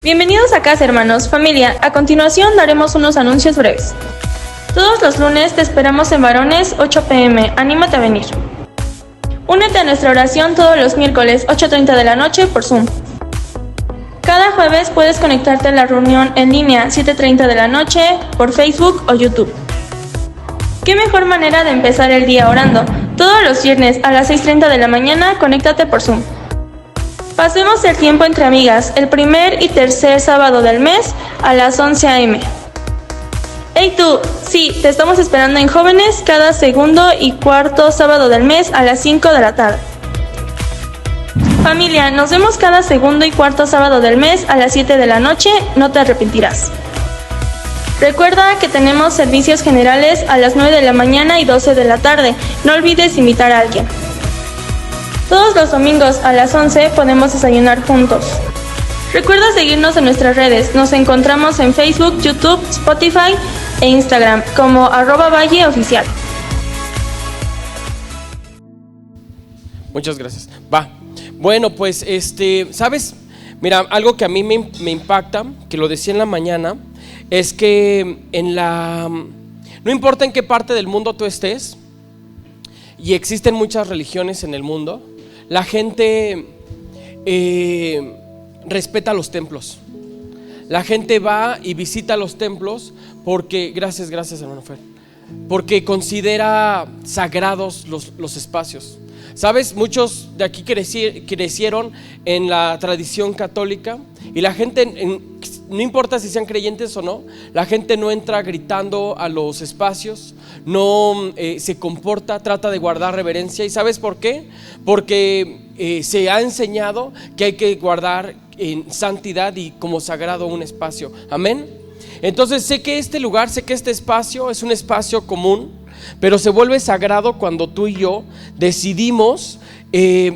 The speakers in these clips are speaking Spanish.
Bienvenidos a casa, hermanos, familia. A continuación daremos unos anuncios breves. Todos los lunes te esperamos en Varones, 8 p.m. Anímate a venir. Únete a nuestra oración todos los miércoles, 8:30 de la noche, por Zoom. Cada jueves puedes conectarte a la reunión en línea, 7:30 de la noche, por Facebook o YouTube. ¿Qué mejor manera de empezar el día orando? Todos los viernes a las 6:30 de la mañana, conéctate por Zoom. Pasemos el tiempo entre amigas, el primer y tercer sábado del mes a las 11 a.m. ¡Hey tú! Sí, te estamos esperando en Jóvenes cada segundo y cuarto sábado del mes a las 5 de la tarde. Familia, nos vemos cada segundo y cuarto sábado del mes a las 7 de la noche, no te arrepentirás. Recuerda que tenemos servicios generales a las 9 de la mañana y 12 de la tarde, no olvides invitar a alguien. Todos los domingos a las 11 podemos desayunar juntos. Recuerda seguirnos en nuestras redes. Nos encontramos en Facebook, YouTube, Spotify e Instagram como @valleoficial. Muchas gracias. Bueno, pues ¿sabes? Mira, algo que a mí me impacta, que lo decía en la mañana, es que no importa en qué parte del mundo tú estés, y existen muchas religiones en el mundo, la gente respeta los templos. La gente va y visita los templos porque, gracias hermano Fer, porque considera sagrados los espacios. ¿Sabes? Muchos de aquí crecieron en la tradición católica y la gente, no importa si sean creyentes o no, la gente no entra gritando a los espacios, no se comporta, trata de guardar reverencia. ¿Y sabes por qué? Porque se ha enseñado que hay que guardar en santidad y como sagrado un espacio. Amén. Entonces sé que este espacio es un espacio común, pero se vuelve sagrado cuando tú y yo decidimos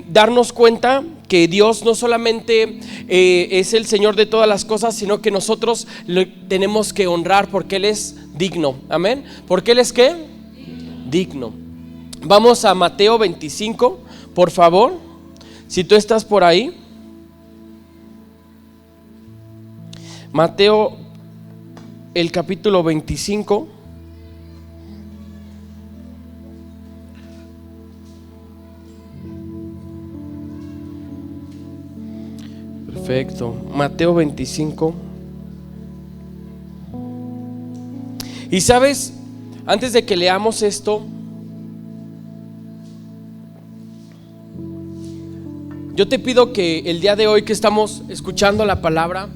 darnos cuenta que Dios no solamente es el Señor de todas las cosas, sino que nosotros le tenemos que honrar porque Él es digno. Amén. ¿Porque Él es qué? Digno. Vamos a Mateo 25, por favor, si tú estás por ahí. Mateo, el capítulo 25. Perfecto, Mateo 25. Y sabes, antes de que leamos esto, yo te pido que el día de hoy que estamos escuchando la palabra,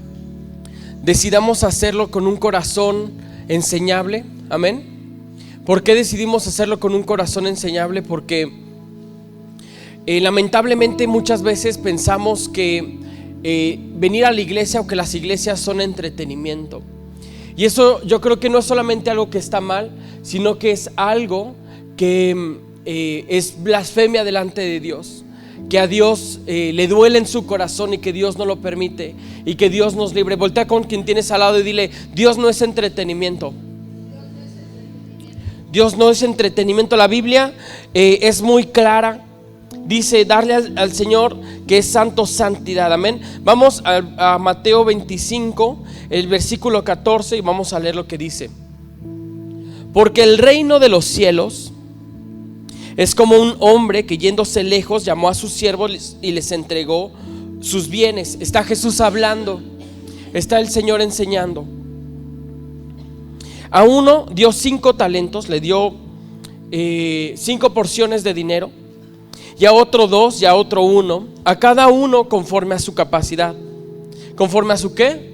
decidamos hacerlo con un corazón enseñable. Amén. ¿Por qué decidimos hacerlo con un corazón enseñable? Porque lamentablemente muchas veces pensamos que venir a la iglesia o que las iglesias son entretenimiento, y eso yo creo que no es solamente algo que está mal, sino que es algo que es blasfemia delante de Dios, que a Dios le duele en su corazón y que Dios no lo permite y que Dios nos libre. Voltea con quien tienes al lado y dile: Dios no es entretenimiento. Dios no es entretenimiento. La Biblia es muy clara. Dice darle al Señor que es santo, santidad. Amén. Vamos a Mateo 25, el versículo 14, y vamos a leer lo que dice. Porque el reino de los cielos es como un hombre que, yéndose lejos, llamó a sus siervos y les entregó sus bienes. Está Jesús hablando, está el Señor enseñando. A uno dio 5 talentos, le dio 5 porciones de dinero, y a otro 2, y a otro 1, a cada uno conforme a su capacidad. ¿Conforme a su qué?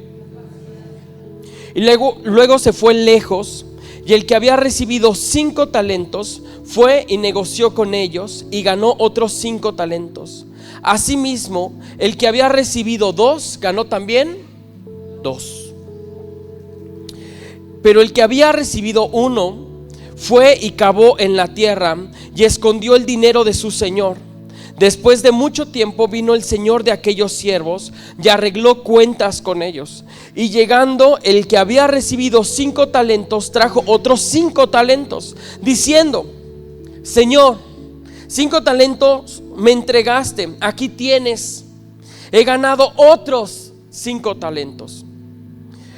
Y luego se fue lejos, y el que había recibido 5 talentos fue y negoció con ellos y ganó otros 5 talentos. Asimismo, el que había recibido 2 ganó también 2. Pero el que había recibido 1 fue y cavó en la tierra y escondió el dinero de su señor. Después de mucho tiempo vino el señor de aquellos siervos y arregló cuentas con ellos. Y llegando el que había recibido 5 talentos, trajo otros 5 talentos, diciendo: Señor, 5 talentos me entregaste, aquí tienes. He ganado otros 5 talentos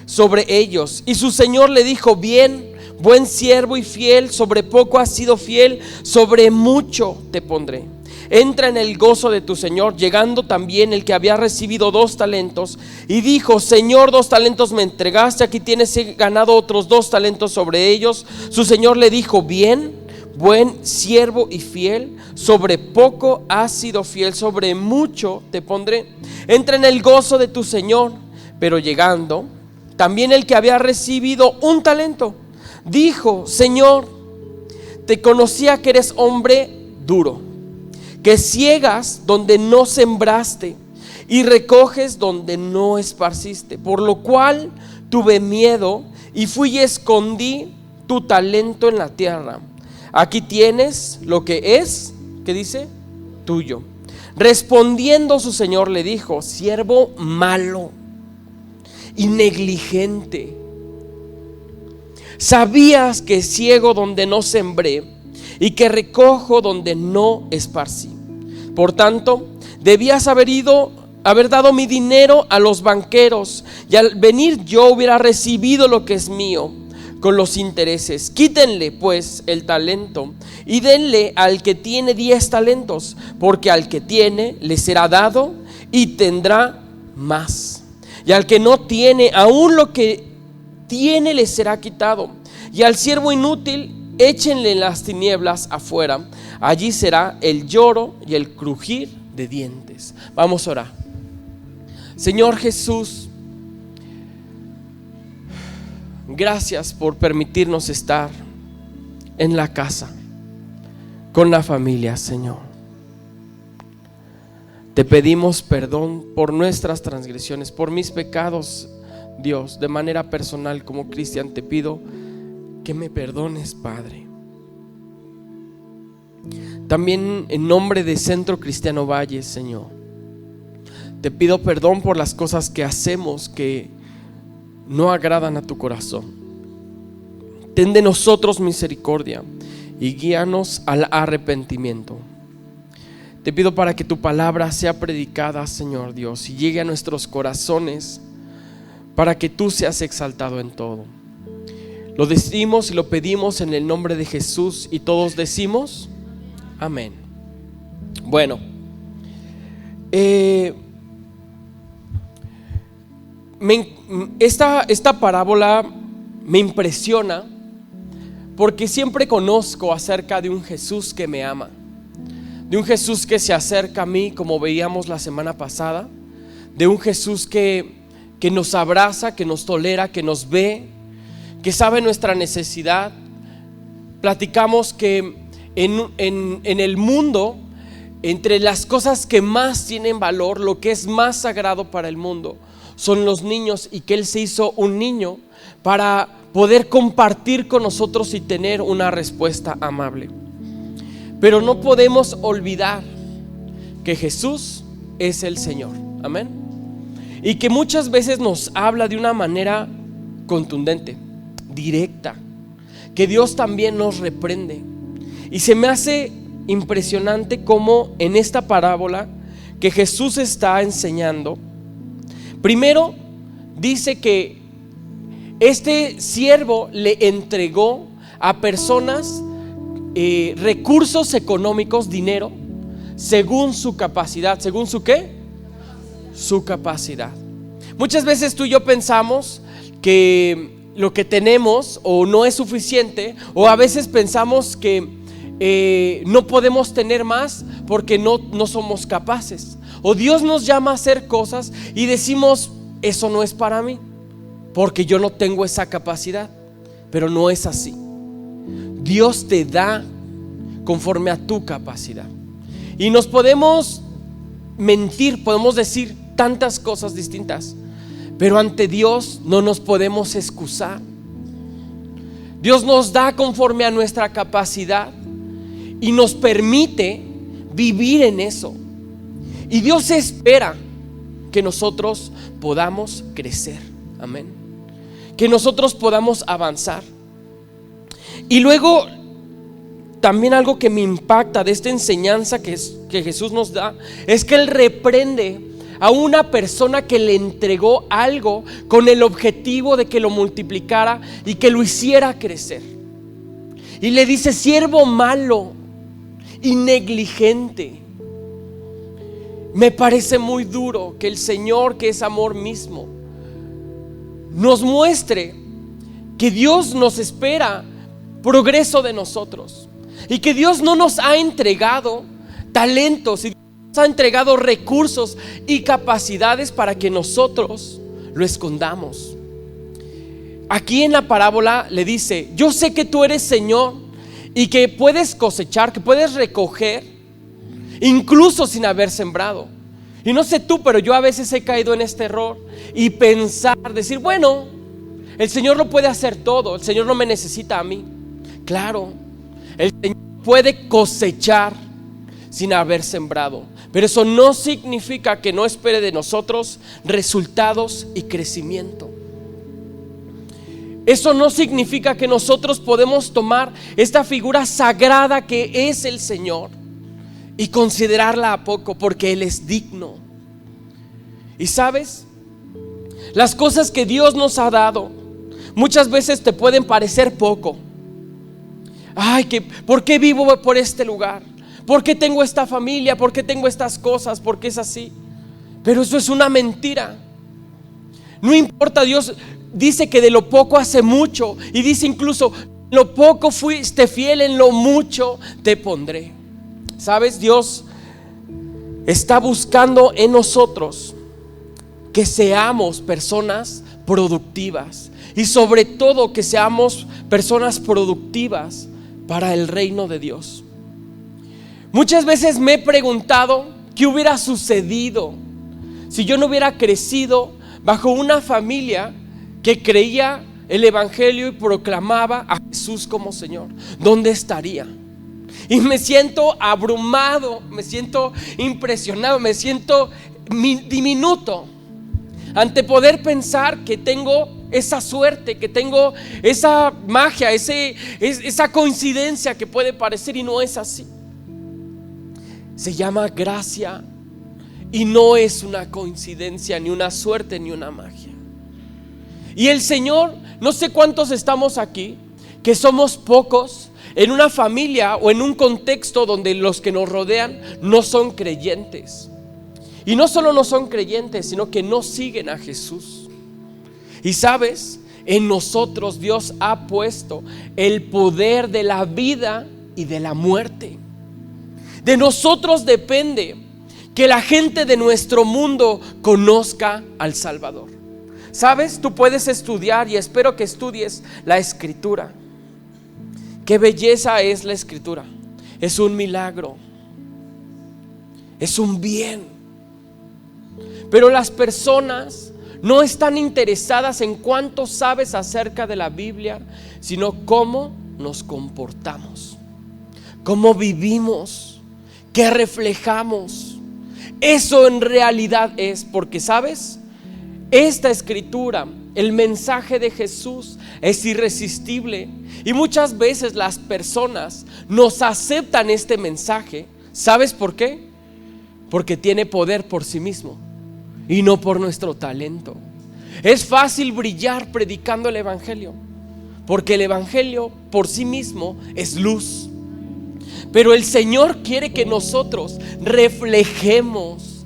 sobre ellos. Y su señor le dijo: bien, buen siervo y fiel, sobre poco has sido fiel, sobre mucho te pondré. Entra en el gozo de tu señor. Llegando también el que había recibido 2 talentos y dijo: Señor, 2 talentos me entregaste, aquí tienes ganado otros 2 talentos sobre ellos. Su señor le dijo: bien, buen siervo y fiel, sobre poco has sido fiel, sobre mucho te pondré. Entra en el gozo de tu señor. Pero llegando también el que había recibido 1 talento dijo: Señor, te conocía que eres hombre duro, que ciegas donde no sembraste y recoges donde no esparciste, por lo cual tuve miedo y fui y escondí tu talento en la tierra. Aquí tienes lo que es, ¿qué dice? Tuyo. Respondiendo su señor le dijo: siervo malo y negligente, sabías que ciego donde no sembré y que recojo donde no esparcí. Por tanto, debías haber dado mi dinero a los banqueros, y al venir yo hubiera recibido lo que es mío con los intereses. Quítenle pues el talento y denle al que tiene 10 talentos, porque al que tiene le será dado y tendrá más, y al que no tiene, aún lo que tiene le será quitado. Y al siervo inútil échenle en las tinieblas afuera, allí será el lloro y el crujir de dientes. Vamos a orar. Señor Jesús, gracias por permitirnos estar en la casa con la familia, Señor. Te pedimos perdón por nuestras transgresiones, por mis pecados, Dios. De manera personal, como cristiano, te pido que me perdones, Padre. También en nombre de Centro Cristiano Valle, Señor, te pido perdón por las cosas que hacemos que no agradan a tu corazón. Ten de nosotros misericordia y guíanos al arrepentimiento. Te pido para que tu palabra sea predicada, Señor Dios, y llegue a nuestros corazones, para que tú seas exaltado en todo. Lo decimos y lo pedimos en el nombre de Jesús, y todos decimos amén. Bueno, esta parábola me impresiona porque siempre conozco acerca de un Jesús que me ama, de un Jesús que se acerca a mí, como veíamos la semana pasada, de un Jesús que nos abraza, que nos tolera, que nos ve, que sabe nuestra necesidad. Platicamos que en el mundo, entre las cosas que más tienen valor, lo que es más sagrado para el mundo son los niños, y que Él se hizo un niño para poder compartir con nosotros y tener una respuesta amable. Pero no podemos olvidar que Jesús es el Señor, amén, y que muchas veces nos habla de una manera contundente, directa, que Dios también nos reprende. Y se me hace impresionante cómo en esta parábola que Jesús está enseñando, primero dice que este siervo le entregó a personas recursos económicos, dinero, según su capacidad. ¿Según su qué? Su capacidad. Muchas veces tú y yo pensamos que lo que tenemos o no es suficiente, o a veces pensamos que no podemos tener más porque no somos capaces, o Dios nos llama a hacer cosas y decimos: eso no es para mí porque yo no tengo esa capacidad. Pero no es así. Dios te da conforme a tu capacidad. Y nos podemos mentir, podemos decir tantas cosas distintas, pero ante Dios no nos podemos excusar. Dios nos da conforme a nuestra capacidad y nos permite vivir en eso. Y Dios espera que nosotros podamos crecer, amén, que nosotros podamos avanzar. Y luego también algo que me impacta de esta enseñanza que Jesús nos da es que Él reprende a una persona que le entregó algo con el objetivo de que lo multiplicara y que lo hiciera crecer. Y le dice: siervo malo y negligente. Me parece muy duro que el Señor, que es amor mismo, nos muestre que Dios nos espera progreso de nosotros y que Dios no nos ha entregado talentos y nos ha entregado recursos y capacidades para que nosotros lo escondamos. Aquí en la parábola le dice: yo sé que tú eres Señor y que puedes cosechar, que puedes recoger incluso sin haber sembrado. Y no sé tú, pero yo a veces he caído en este error y pensar, decir: bueno, el Señor lo puede hacer todo, el Señor no me necesita a mí. Claro, el Señor puede cosechar sin haber sembrado, pero eso no significa que no espere de nosotros resultados y crecimiento. Eso no significa que nosotros podemos tomar esta figura sagrada que es el Señor y considerarla a poco, porque Él es digno. Y sabes, las cosas que Dios nos ha dado muchas veces te pueden parecer poco. Ay, ¿por qué vivo por este lugar? ¿Por qué tengo esta familia? ¿Por qué tengo estas cosas? ¿Por qué es así? Pero eso es una mentira. No importa, Dios dice que de lo poco hace mucho, y dice incluso: lo poco fuiste fiel, en lo mucho te pondré. ¿Sabes? Dios está buscando en nosotros que seamos personas productivas, y sobre todo que seamos personas productivas para el reino de Dios. Muchas veces me he preguntado qué hubiera sucedido si yo no hubiera crecido bajo una familia que creía el evangelio y proclamaba a Jesús como Señor. ¿Dónde estaría? Y me siento abrumado, me siento impresionado, me siento diminuto ante poder pensar que tengo esa suerte, que tengo esa magia, esa coincidencia que puede parecer, y no es así. Se llama gracia y no es una coincidencia, ni una suerte, ni una magia. Y el Señor, no sé cuántos estamos aquí, que somos pocos en una familia o en un contexto donde los que nos rodean no son creyentes. Y no solo no son creyentes, sino que no siguen a Jesús. Y sabes, en nosotros Dios ha puesto el poder de la vida y de la muerte. De nosotros depende que la gente de nuestro mundo conozca al Salvador. Sabes, tú puedes estudiar, y espero que estudies la Escritura. Qué belleza es la Escritura. Es un milagro, es un bien. Pero las personas no están interesadas en cuánto sabes acerca de la Biblia, sino cómo nos comportamos, cómo vivimos, qué reflejamos. Eso en realidad es, porque sabes, esta Escritura, el mensaje de Jesús es irresistible, y muchas veces las personas nos aceptan este mensaje. ¿Sabes por qué? Porque tiene poder por sí mismo y no por nuestro talento. Es fácil brillar predicando el evangelio, porque el evangelio por sí mismo es luz. Pero el Señor quiere que nosotros reflejemos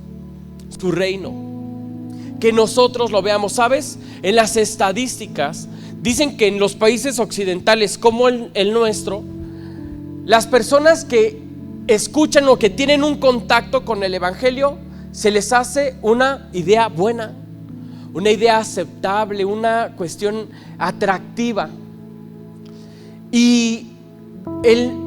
su reino, que nosotros lo veamos. ¿Sabes? En las estadísticas dicen que en los países occidentales como el nuestro, las personas que escuchan o que tienen un contacto con el evangelio, se les hace una idea buena, una idea aceptable, una cuestión atractiva. Y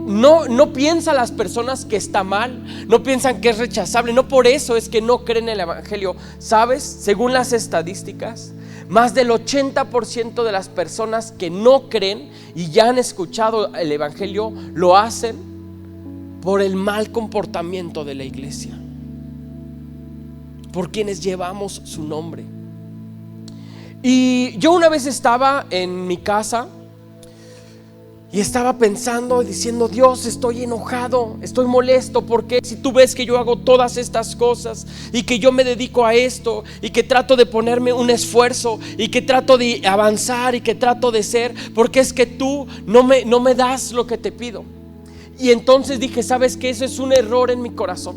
no piensan las personas que está mal, no piensan que es rechazable. No por eso es que no creen en el evangelio. ¿Sabes? Según las estadísticas, más del 80% de las personas que no creen y ya han escuchado el evangelio lo hacen por el mal comportamiento de la iglesia, por quienes llevamos su nombre. Y yo una vez estaba en mi casa Y estaba pensando y diciendo: Dios, estoy enojado, estoy molesto, porque si tú ves que yo hago todas estas cosas y que yo me dedico a esto y que trato de ponerme un esfuerzo y que trato de avanzar y que trato de ser, porque es que tú no me das lo que te pido. Y entonces dije: ¿sabes qué? Eso es un error en mi corazón.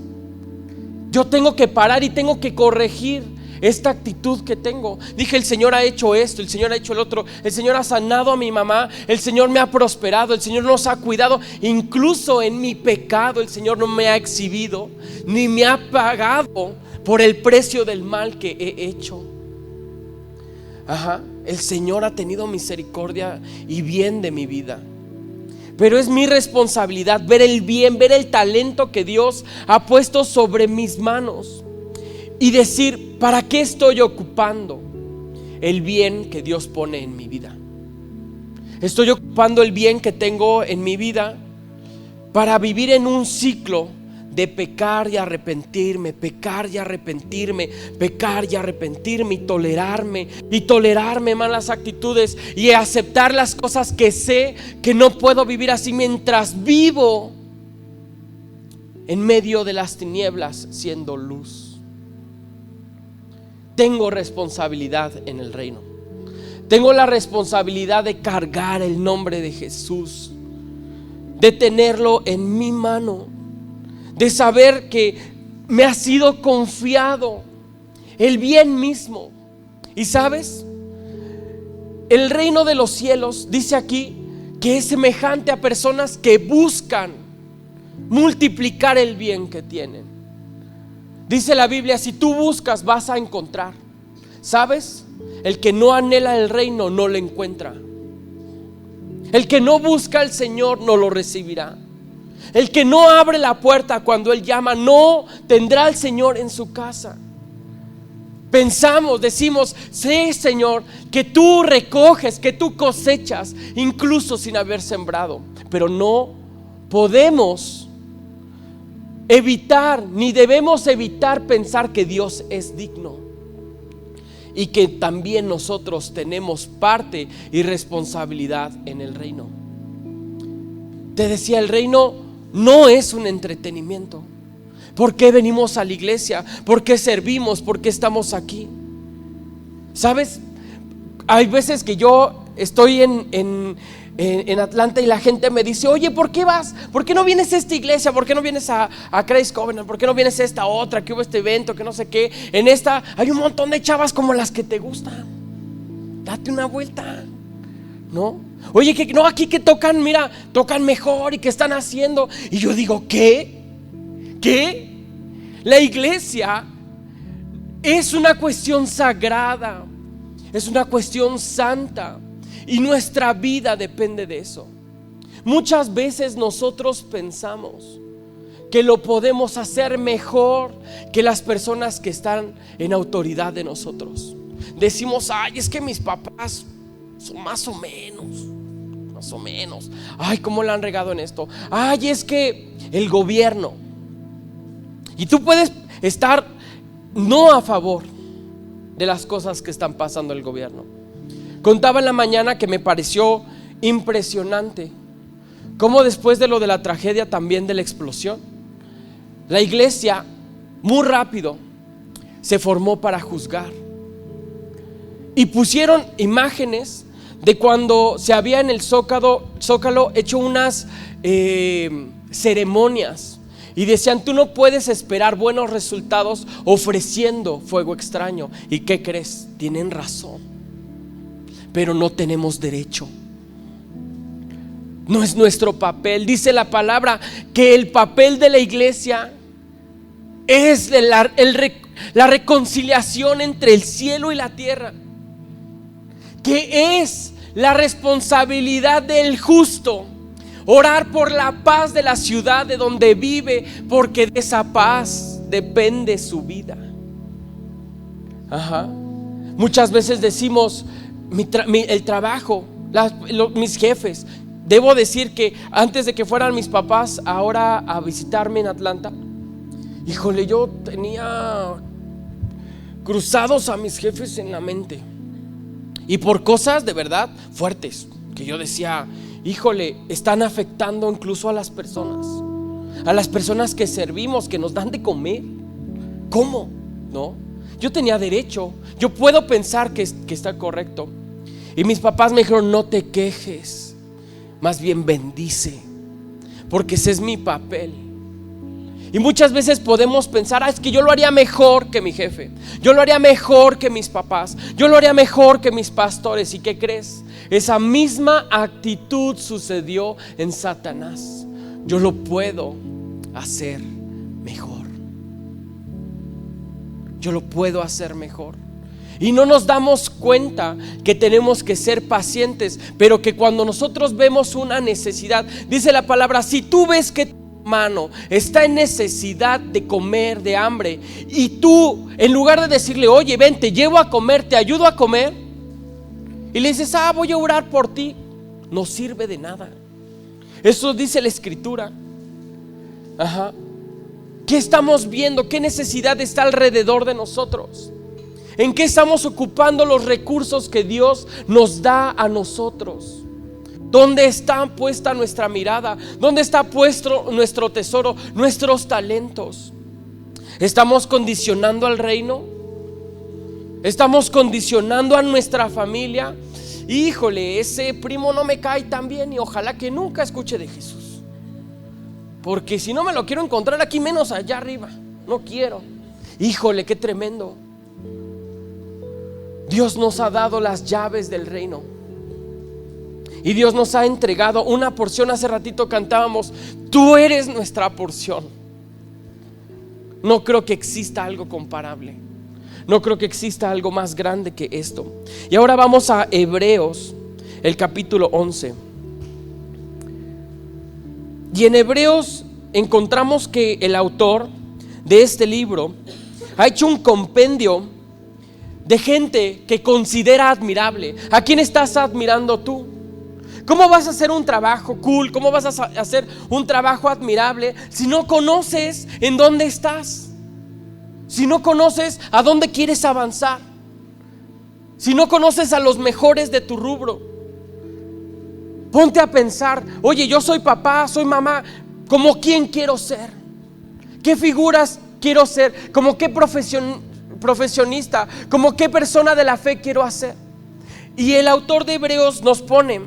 Yo tengo que parar y tengo que corregir esta actitud que tengo. Dije: el Señor ha hecho esto, el Señor ha hecho el otro, el Señor ha sanado a mi mamá, el Señor me ha prosperado, el Señor nos ha cuidado. Incluso en mi pecado el Señor no me ha exhibido, ni me ha pagado por el precio del mal que he hecho. El Señor ha tenido misericordia y bien de mi vida. Pero es mi responsabilidad ver el bien, ver el talento que Dios ha puesto sobre mis manos y decir: ¿para qué estoy ocupando el bien que Dios pone en mi vida? Estoy ocupando el bien que tengo en mi vida para vivir en un ciclo de pecar y arrepentirme, pecar y arrepentirme, pecar y arrepentirme, y tolerarme malas actitudes y aceptar las cosas que sé que no puedo vivir así, mientras vivo en medio de las tinieblas siendo luz. Tengo responsabilidad en el reino. Tengo la responsabilidad de cargar el nombre de Jesús, de tenerlo en mi mano, de saber que me ha sido confiado el bien mismo. Y sabes, el reino de los cielos dice aquí que es semejante a personas que buscan multiplicar el bien que tienen. Dice la Biblia: si tú buscas, vas a encontrar. ¿Sabes? El que no anhela el reino no lo encuentra. El que no busca al Señor no lo recibirá. El que no abre la puerta cuando Él llama no tendrá al Señor en su casa. Decimos: sí, Señor, que tú recoges, que tú cosechas, incluso sin haber sembrado. Pero no podemos evitar, ni debemos evitar pensar que Dios es digno y que también nosotros tenemos parte y responsabilidad en el reino. Te decía, el reino no es un entretenimiento. ¿Por qué venimos a la iglesia? ¿Por qué servimos? ¿Por qué estamos aquí? ¿Sabes? Hay veces que yo estoy en Atlanta y la gente me dice: oye, ¿por qué vas? ¿Por qué no vienes a esta iglesia? ¿Por qué no vienes a Christ Covenant? ¿Por qué no vienes a esta otra? Que hubo este evento, que no sé qué. En esta hay un montón de chavas como las que te gustan. Date una vuelta, ¿no? Oye, que no, aquí que tocan, mira, tocan mejor y que están haciendo. Y yo digo: ¿qué? La iglesia es una cuestión sagrada, es una cuestión santa, y nuestra vida depende de eso. Muchas veces nosotros pensamos que lo podemos hacer mejor que las personas que están en autoridad de nosotros. Decimos: ay, es que mis papás son más o menos. Ay, cómo la han regado en esto. Ay, es que el gobierno. Y tú puedes estar no a favor de las cosas que están pasando en el gobierno. Contaba en la mañana que me pareció impresionante cómo después de lo de la tragedia, también de la explosión, la iglesia muy rápido se formó para juzgar y pusieron imágenes de cuando se había en el Zócalo hecho unas ceremonias, y decían: tú no puedes esperar buenos resultados ofreciendo fuego extraño. ¿Y qué crees? Tienen razón, pero no tenemos derecho. No es nuestro papel. Dice la palabra que el papel de la iglesia es la reconciliación entre el cielo y la tierra, que es la responsabilidad del justo orar por la paz de la ciudad de donde vive, porque de esa paz depende su vida. Muchas veces decimos: el trabajo, mis jefes. Debo decir que antes de que fueran mis papás ahora a visitarme en Atlanta, híjole, yo tenía cruzados a mis jefes en la mente, y por cosas de verdad fuertes que yo decía: híjole, están afectando incluso a las personas que servimos, que nos dan de comer. ¿Cómo? ¿No? Yo tenía derecho, yo puedo pensar que está correcto. Y mis papás me dijeron: no te quejes, más bien bendice, porque ese es mi papel. Y muchas veces podemos pensar: es que yo lo haría mejor que mi jefe, yo lo haría mejor que mis papás, yo lo haría mejor que mis pastores. ¿Y qué crees? Esa misma actitud sucedió en Satanás. Yo lo puedo hacer mejor, yo lo puedo hacer mejor. Y no nos damos cuenta que tenemos que ser pacientes, pero que cuando nosotros vemos una necesidad, dice la palabra: si tú ves que tu hermano está en necesidad de comer, de hambre, y tú, en lugar de decirle: oye, ven, te llevo a comer, te ayudo a comer, y le dices: voy a orar por ti, no sirve de nada. Eso dice la Escritura. ¿Qué estamos viendo? ¿Qué necesidad está alrededor de nosotros? ¿En qué estamos ocupando los recursos que Dios nos da a nosotros? ¿Dónde está puesta nuestra mirada? ¿Dónde está puesto nuestro tesoro, nuestros talentos? ¿Estamos condicionando al reino? ¿Estamos condicionando a nuestra familia? Híjole, ese primo no me cae tan bien y ojalá que nunca escuche de Jesús, porque si no me lo quiero encontrar aquí, menos allá arriba. No quiero. Híjole, qué tremendo. Dios nos ha dado las llaves del reino y Dios nos ha entregado una porción. Hace ratito cantábamos: tú eres nuestra porción. No creo que exista algo comparable, no creo que exista algo más grande que esto. Y ahora vamos a Hebreos, el capítulo 11. Y en Hebreos encontramos que el autor de este libro ha hecho un compendio de gente que considera admirable. ¿A quién estás admirando tú? ¿Cómo vas a hacer un trabajo cool? ¿Cómo vas a hacer un trabajo admirable si no conoces en dónde estás? Si no conoces a dónde quieres avanzar, si no conoces a los mejores de tu rubro. Ponte a pensar: oye, yo soy papá, soy mamá, ¿cómo quién quiero ser? ¿Qué figuras quiero ser? ¿Cómo qué profesionista? ¿Cómo qué persona de la fe quiero hacer? Y el autor de Hebreos nos pone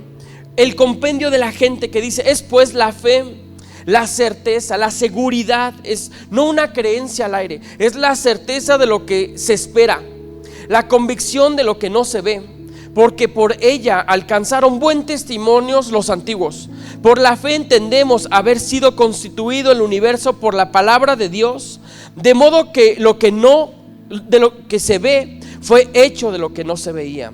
el compendio de la gente que dice: es pues la fe, la certeza, la seguridad, es no una creencia al aire, es la certeza de lo que se espera, la convicción de lo que no se ve, porque por ella alcanzaron buen testimonio los antiguos. Por la fe entendemos haber sido constituido el universo por la palabra de Dios, de modo que de lo que se ve fue hecho de lo que no se veía.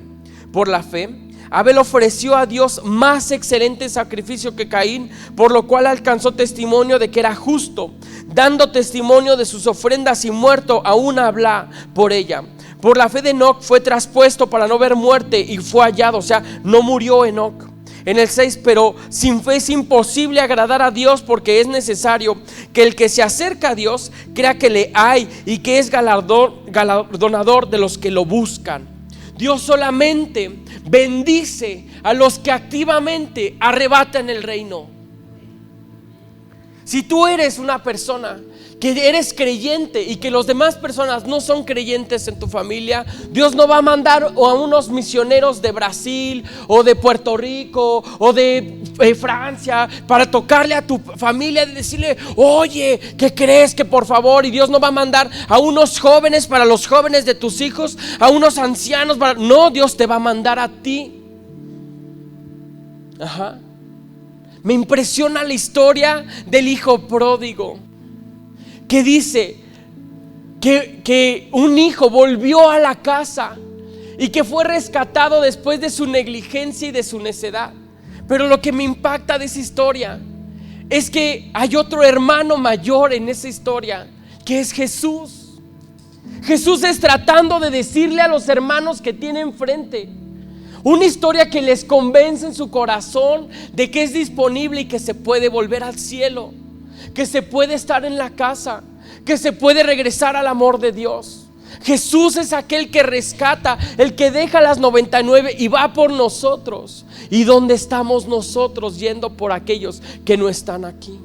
Por la fe Abel ofreció a Dios más excelente sacrificio que Caín, por lo cual alcanzó testimonio de que era justo, dando testimonio de sus ofrendas, y muerto aún habla por ella. Por la fe de Enoc fue traspuesto para no ver muerte y fue hallado, o sea, no murió Enoc. En el 6, pero sin fe es imposible agradar a Dios, porque es necesario que el que se acerca a Dios crea que le hay y que es galardonador de los que lo buscan. Dios solamente bendice a los que activamente arrebatan el reino. Si tú eres una persona que eres creyente y que las demás personas no son creyentes en tu familia, Dios no va a mandar a unos misioneros de Brasil o de Puerto Rico o de Francia para tocarle a tu familia y decirle: oye, ¿qué crees? Que por favor. Y Dios no va a mandar a unos jóvenes para los jóvenes de tus hijos, a unos ancianos para... No, Dios te va a mandar a ti. Me impresiona la historia del hijo pródigo, que dice que un hijo volvió a la casa y que fue rescatado después de su negligencia y de su necedad. Pero lo que me impacta de esa historia es que hay otro hermano mayor en esa historia, que es Jesús. Jesús es tratando de decirle a los hermanos que tiene enfrente una historia que les convence en su corazón de que es disponible y que se puede volver al cielo, que se puede estar en la casa, que se puede regresar al amor de Dios, Jesús es aquel que rescata, el que deja las 99 y va por nosotros. ¿Y dónde estamos nosotros yendo por aquellos que no están aquí?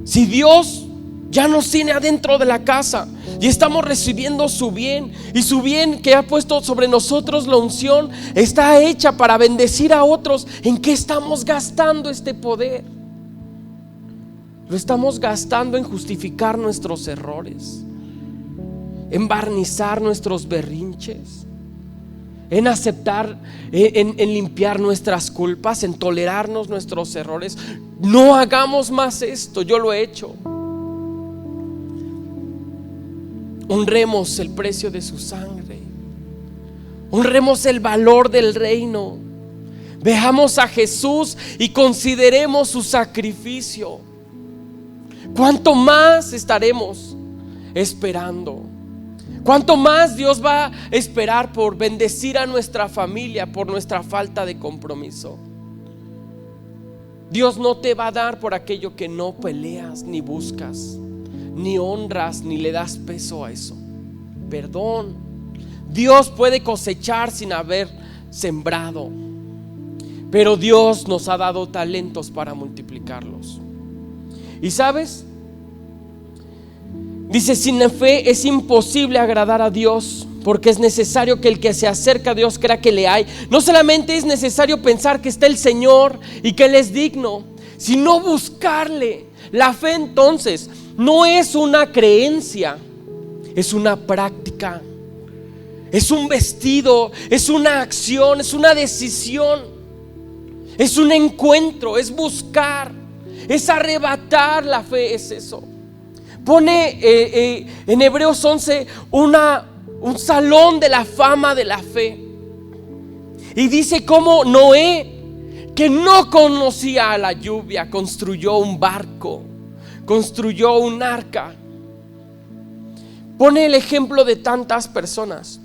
Si Dios ya nos tiene adentro de la casa y estamos recibiendo su bien, y su bien que ha puesto sobre nosotros la unción está hecha para bendecir a otros, ¿en qué estamos gastando este poder? Lo estamos gastando en justificar nuestros errores, en barnizar nuestros berrinches, en aceptar, en limpiar nuestras culpas, en tolerarnos nuestros errores. No hagamos más esto, yo lo he hecho. Honremos el precio de su sangre, honremos el valor del reino, veamos a Jesús y consideremos su sacrificio. ¿Cuánto más estaremos esperando? ¿Cuánto más Dios va a esperar por bendecir a nuestra familia por nuestra falta de compromiso? Dios no te va a dar por aquello que no peleas ni buscas, ni honras, ni le das peso a eso. Perdón. Dios puede cosechar sin haber sembrado, pero Dios nos ha dado talentos para multiplicarlos. ¿Y sabes? Dice, sin la fe es imposible agradar a Dios, porque es necesario que el que se acerca a Dios crea que le hay. No solamente es necesario pensar que está el Señor y que Él es digno, sino buscarle. La fe entonces no es una creencia, es una práctica, es un vestido, es una acción, es una decisión, es un encuentro, es buscar, es arrebatar. La fe es eso. Pone en Hebreos 11 un salón de la fama de la fe, y dice cómo Noé, que no conocía a la lluvia, construyó un barco, construyó un arca. Pone el ejemplo de tantas personas.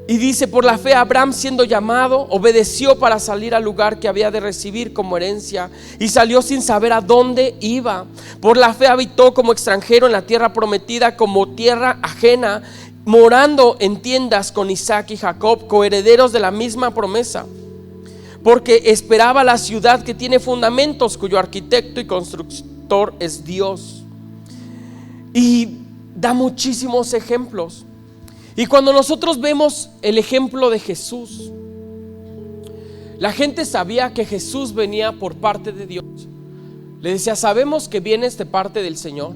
Y dice, por la fe Abraham, siendo llamado, obedeció para salir al lugar que había de recibir como herencia, y salió sin saber a dónde iba. Por la fe habitó como extranjero en la tierra prometida, como tierra ajena, morando en tiendas con Isaac y Jacob, coherederos de la misma promesa, porque esperaba la ciudad que tiene fundamentos, cuyo arquitecto y constructor es Dios. Y da muchísimos ejemplos. Y cuando nosotros vemos el ejemplo de Jesús, la gente sabía que Jesús venía por parte de Dios. Le decía, sabemos que vienes de parte del Señor,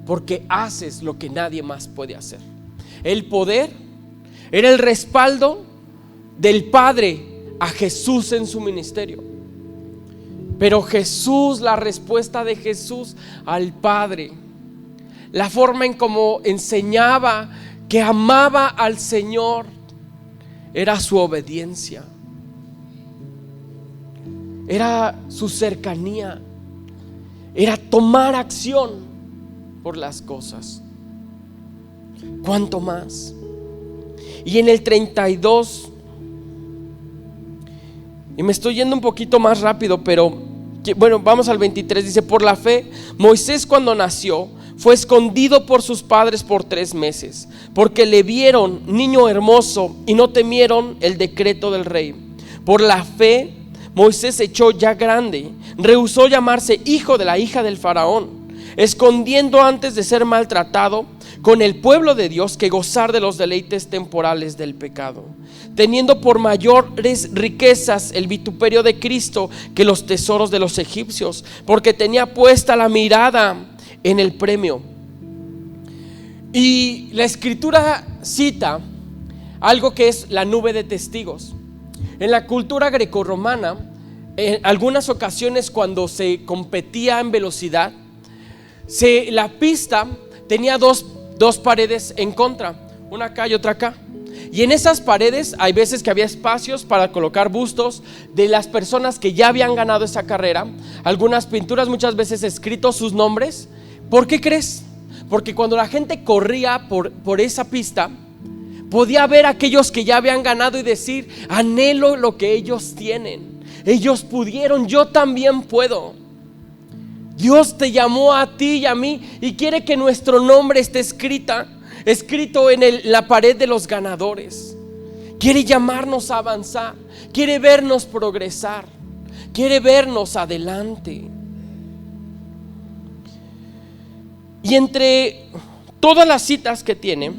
porque haces lo que nadie más puede hacer. El poder era el respaldo del Padre a Jesús en su ministerio. Pero Jesús, la respuesta de Jesús al Padre, la forma en cómo enseñaba que amaba al Señor, era su obediencia, era su cercanía, era tomar acción por las cosas. ¿Cuánto más? Y en el 32, y me estoy yendo un poquito más rápido, pero bueno, vamos al 23. Dice, por la fe Moisés, cuando nació, fue escondido por sus padres por 3 meses, porque le vieron niño hermoso y no temieron el decreto del rey. Por la fe Moisés, echó ya grande, rehusó llamarse hijo de la hija del faraón, escondiendo antes de ser maltratado con el pueblo de Dios que gozar de los deleites temporales del pecado, teniendo por mayores riquezas el vituperio de Cristo que los tesoros de los egipcios, porque tenía puesta la mirada en el premio. Y la escritura cita algo que es la nube de testigos. En la cultura grecorromana, en algunas ocasiones cuando se competía en velocidad, la pista tenía dos paredes en contra, una acá y otra acá. Y en esas paredes hay veces que había espacios para colocar bustos de las personas que ya habían ganado esa carrera, algunas pinturas, muchas veces escritos sus nombres. ¿Por qué crees? Porque cuando la gente corría por esa pista, podía ver a aquellos que ya habían ganado y decir, anhelo lo que ellos tienen, ellos pudieron, yo también puedo. Dios te llamó a ti y a mí y quiere que nuestro nombre esté escrito en la pared de los ganadores. Quiere llamarnos a avanzar, quiere vernos progresar, quiere vernos adelante. Y entre todas las citas que tiene,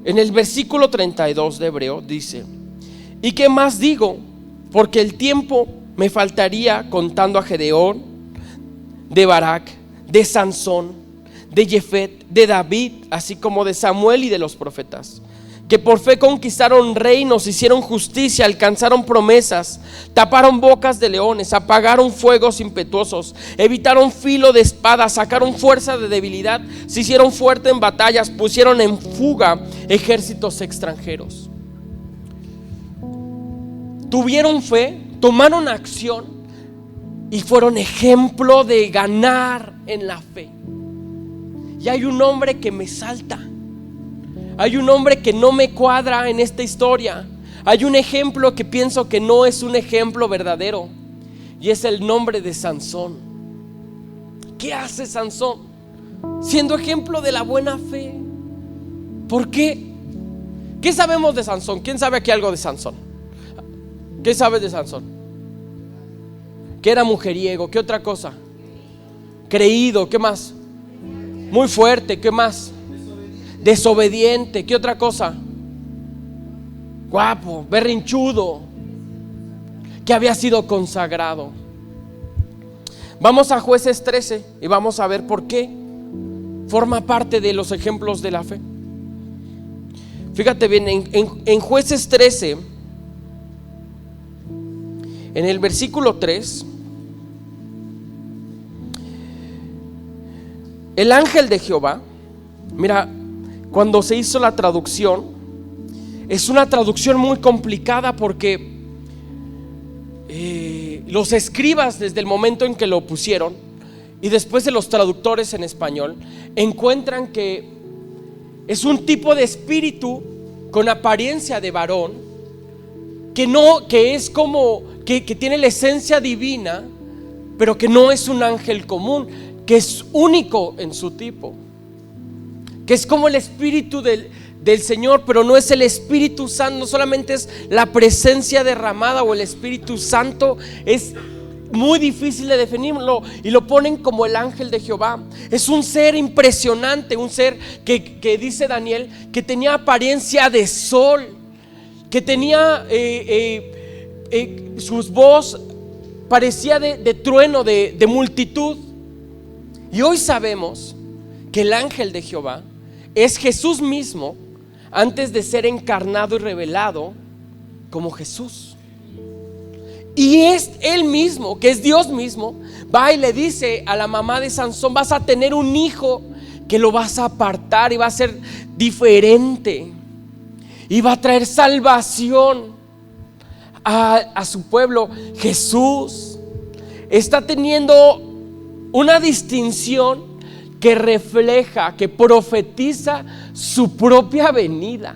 en el versículo 32 de Hebreo dice: ¿y qué más digo? Porque el tiempo me faltaría contando a Gedeón, de Barak, de Sansón, de Jefet, de David, así como de Samuel y de los profetas, que por fe conquistaron reinos, hicieron justicia, alcanzaron promesas, taparon bocas de leones, apagaron fuegos impetuosos, evitaron filo de espada, sacaron fuerza de debilidad, se hicieron fuerte en batallas, pusieron en fuga ejércitos extranjeros. Tuvieron fe, tomaron acción y fueron ejemplo de ganar en la fe. Y hay un hombre que me salta. Hay un hombre que no me cuadra en esta historia. Hay un ejemplo que pienso que no es un ejemplo verdadero, y es el nombre de Sansón. ¿Qué hace Sansón siendo ejemplo de la buena fe? ¿Por qué? ¿Qué sabemos de Sansón? ¿Quién sabe aquí algo de Sansón? ¿Qué sabes de Sansón? Que era mujeriego. ¿Qué otra cosa? Creído. ¿Qué más? Muy fuerte. ¿Qué más? Desobediente. ¿Qué otra cosa? Guapo, berrinchudo, que había sido consagrado. Vamos a Jueces 13 y vamos a ver por qué forma parte de los ejemplos de la fe. Fíjate bien, en Jueces 13, en el versículo 3, el ángel de Jehová, mira, cuando se hizo la traducción, es una traducción muy complicada porque los escribas, desde el momento en que lo pusieron y después de los traductores en español, encuentran que es un tipo de espíritu con apariencia de varón, que es como que tiene la esencia divina, pero que no es un ángel común, que es único en su tipo, que es como el Espíritu del Señor, pero no es el Espíritu Santo, no solamente es la presencia derramada o el Espíritu Santo, es muy difícil de definirlo y lo ponen como el ángel de Jehová. Es un ser impresionante, un ser que dice Daniel que tenía apariencia de sol, que tenía su voz parecía de trueno, de multitud. Y hoy sabemos que el ángel de Jehová es Jesús mismo, antes de ser encarnado y revelado como Jesús. Y es Él mismo, que es Dios mismo, va y le dice a la mamá de Sansón: vas a tener un hijo que lo vas a apartar y va a ser diferente y va a traer salvación a su pueblo. Jesús está teniendo una distinción que refleja, que profetiza su propia venida.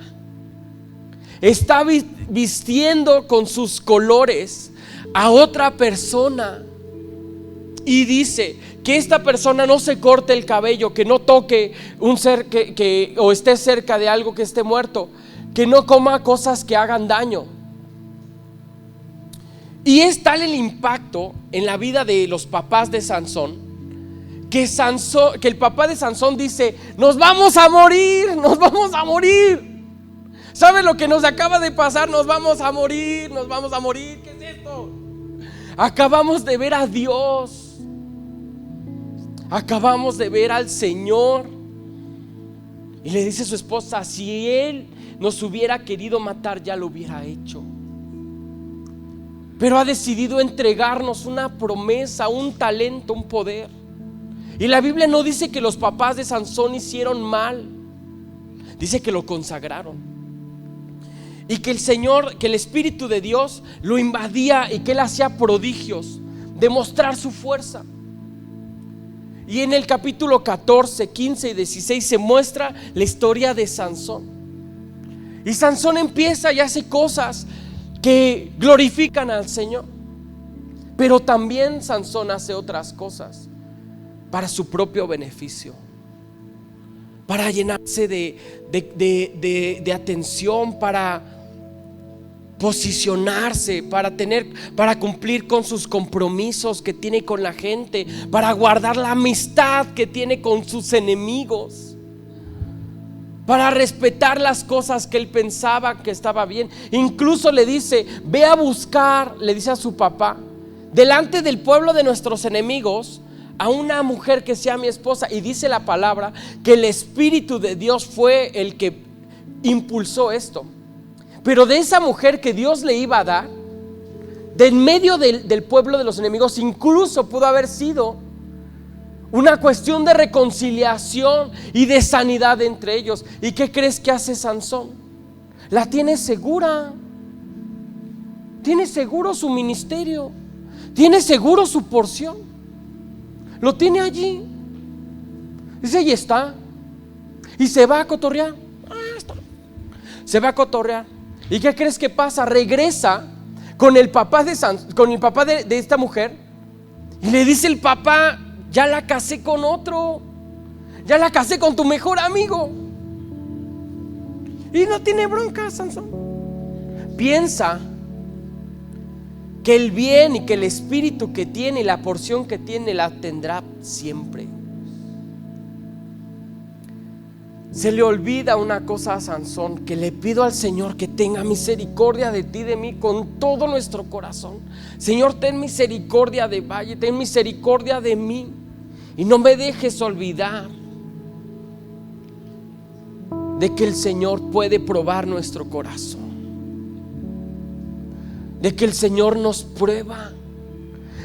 Está vistiendo con sus colores a otra persona y dice que esta persona no se corte el cabello, que no toque un ser o esté cerca de algo que esté muerto, que no coma cosas que hagan daño. Y es tal el impacto en la vida de los papás de Sansón que el papá de Sansón dice: nos vamos a morir, nos vamos a morir. ¿Sabe lo que nos acaba de pasar? Nos vamos a morir, nos vamos a morir. ¿Qué es esto? Acabamos de ver a Dios, acabamos de ver al Señor. Y le dice a su esposa: si Él nos hubiera querido matar, ya lo hubiera hecho, pero ha decidido entregarnos una promesa, un talento, un poder. Y la Biblia no dice que los papás de Sansón hicieron mal, dice que lo consagraron y que el Señor, que el Espíritu de Dios lo invadía y que Él hacía prodigios, demostrar su fuerza. Y en el capítulo 14, 15 y 16 se muestra la historia de Sansón. Y Sansón empieza y hace cosas que glorifican al Señor. Pero también Sansón hace otras cosas para su propio beneficio, para llenarse de atención, para posicionarse, para cumplir con sus compromisos que tiene con la gente, para guardar la amistad que tiene con sus enemigos, para respetar las cosas que él pensaba que estaba bien. Incluso le dice: ve a buscar, le dice a su papá, delante del pueblo de nuestros enemigos, a una mujer que sea mi esposa. Y dice la palabra que el Espíritu de Dios fue el que impulsó esto. Pero de esa mujer que Dios le iba a dar, de en medio del pueblo de los enemigos, incluso pudo haber sido una cuestión de reconciliación y de sanidad entre ellos. ¿Y qué crees que hace Sansón? La tiene segura. Tiene seguro su ministerio, tiene seguro su porción, lo tiene allí. Dice: ahí está. Y se va a cotorrear. Se va a cotorrear. ¿Y qué crees que pasa? Regresa con el papá de esta mujer, y le dice el papá: ya la casé con otro, ya la casé con tu mejor amigo. Y no tiene bronca Sansón. Piensa que el bien y que el espíritu que tiene y la porción que tiene la tendrá siempre. Se le olvida una cosa a Sansón: que le pido al Señor que tenga misericordia de ti, de mí, con todo nuestro corazón. Señor, ten misericordia de Valle, ten misericordia de mí, y no me dejes olvidar de que el Señor puede probar nuestro corazón, de que el Señor nos prueba,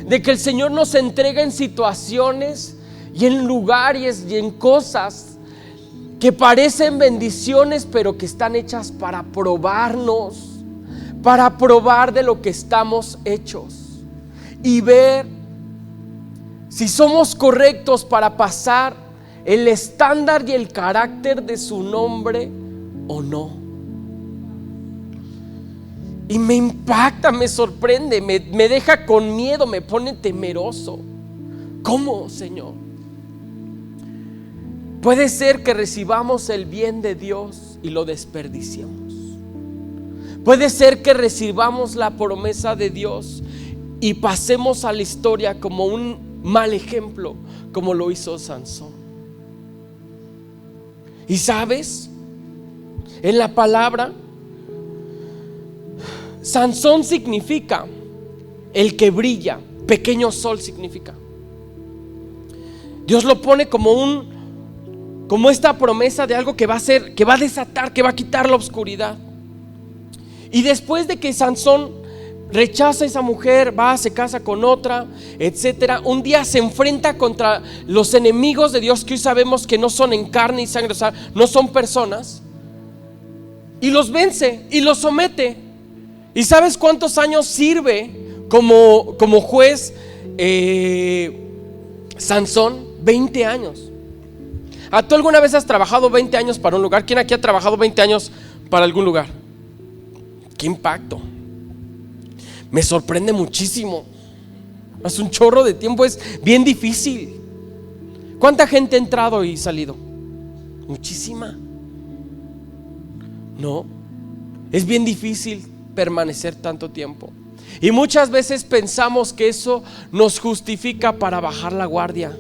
de que el Señor nos entrega en situaciones y en lugares y en cosas que parecen bendiciones, pero que están hechas para probarnos, para probar de lo que estamos hechos y ver si somos correctos para pasar el estándar y el carácter de su nombre o no. Y me impacta, me sorprende, me deja con miedo, me pone temeroso. ¿Cómo, Señor? Puede ser que recibamos el bien de Dios y lo desperdiciemos. Puede ser que recibamos la promesa de Dios y pasemos a la historia como un mal ejemplo, como lo hizo Sansón. Y sabes, en la palabra, Sansón significa el que brilla, pequeño sol significa. Dios lo pone como esta promesa de algo que va a hacer, que va a desatar, que va a quitar la oscuridad. Y después de que Sansón rechaza a esa mujer, va, se casa con otra, etcétera, un día se enfrenta contra los enemigos de Dios, que hoy sabemos que no son en carne y sangre, o sea, no son personas, y los vence y los somete. ¿Y sabes cuántos años sirve como juez Sansón? 20 años. ¿Tú alguna vez has trabajado 20 años para un lugar? ¿Quién aquí ha trabajado 20 años para algún lugar? ¡Qué impacto! Me sorprende muchísimo. Es un chorro de tiempo, es bien difícil. ¿Cuánta gente ha entrado y salido? Muchísima. No, es bien difícil permanecer tanto tiempo. Y muchas veces pensamos que eso nos justifica para bajar la guardia.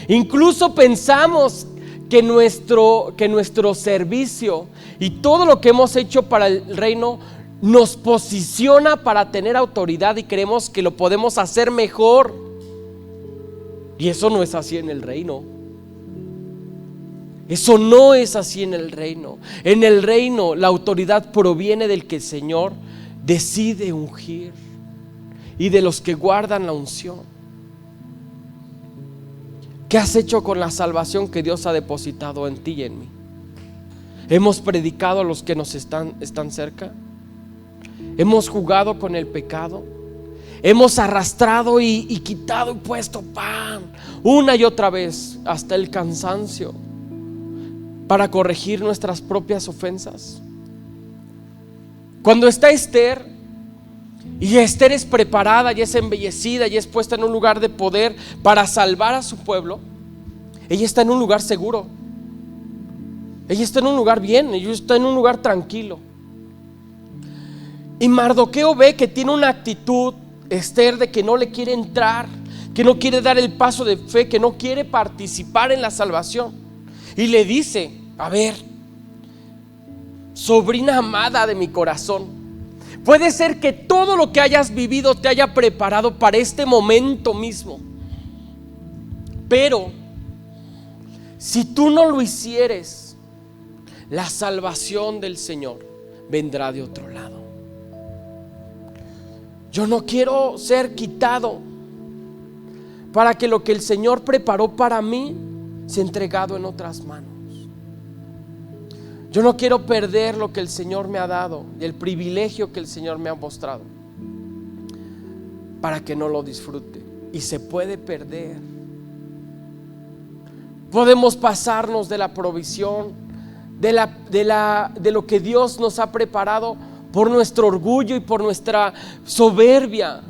Incluso pensamos que nuestro servicio y todo lo que hemos hecho para el reino nos posiciona para tener autoridad, y creemos que lo podemos hacer mejor. Y eso no es así en el reino. Eso no es así en el reino. En el reino la autoridad proviene del que el Señor decide ungir y de los que guardan la unción. ¿Qué has hecho con la salvación que Dios ha depositado en ti y en mí? ¿Hemos predicado a los que nos están cerca? ¿Hemos jugado con el pecado? ¿Hemos arrastrado y quitado y puesto pan una y otra vez hasta el cansancio para corregir nuestras propias ofensas? Cuando está Esther Y Esther es preparada y es embellecida y es puesta en un lugar de poder para salvar a su pueblo. Ella está en un lugar seguro. Ella está en un lugar bien, ella está en un lugar tranquilo. Y Mardoqueo ve que tiene una actitud, Esther, de que no le quiere entrar, que no quiere dar el paso de fe, que no quiere participar en la salvación. Y le dice: a ver, sobrina amada de mi corazón, puede ser que todo lo que hayas vivido te haya preparado para este momento mismo, pero si tú no lo hicieres, la salvación del Señor vendrá de otro lado. Yo no quiero ser quitado para que lo que el Señor preparó para mí sea entregado en otras manos. Yo no quiero perder lo que el Señor me ha dado y el privilegio que el Señor me ha mostrado para que no lo disfrute. Y se puede perder. Podemos pasarnos de la provisión, de lo que Dios nos ha preparado, por nuestro orgullo y por nuestra soberbia.